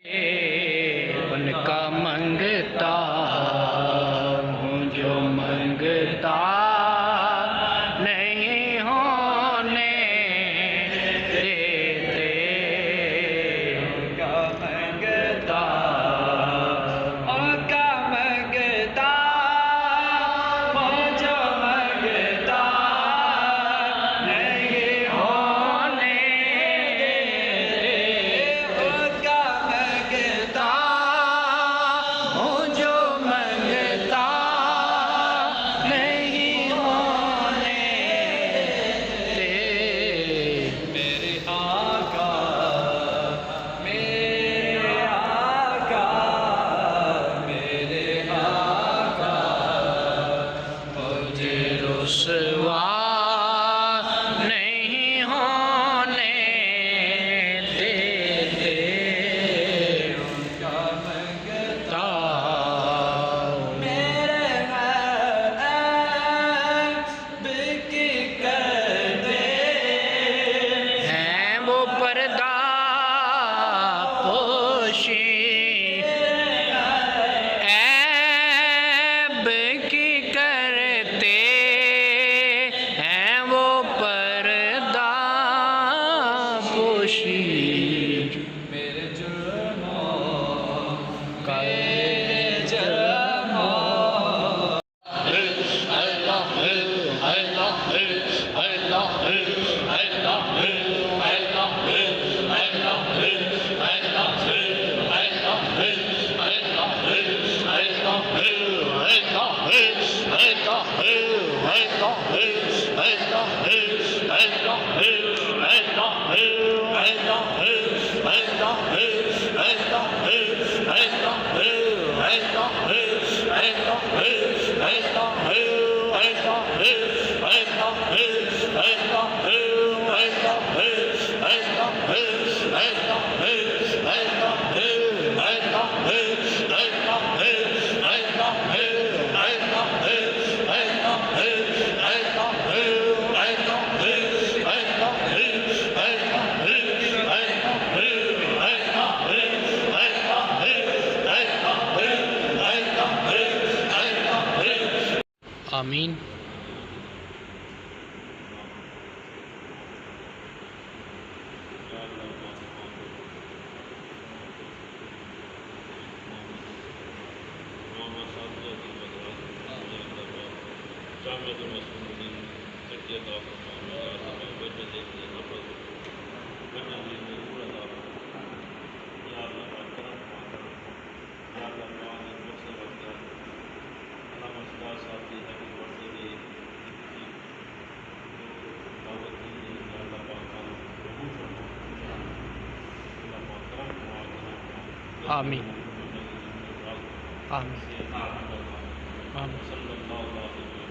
उनका मंगता हूँ जो मंगता नहीं होने देते। उनका मंगता हूँ जो मंगता नहीं होने देते। उनका मंगता हूँ जो मंगता नहीं होने देते। मेरे आका मेरे आका मेरे आका मुझे रुसवा नहीं होने देते। उनका मंगता मेरे ऐब की करते हैं वो पर्दा पोशी। ऐब की करते हैं वो पर्दा पोशी। मेरे जुर्मों का आमीन। आमीन आमीन आमीन।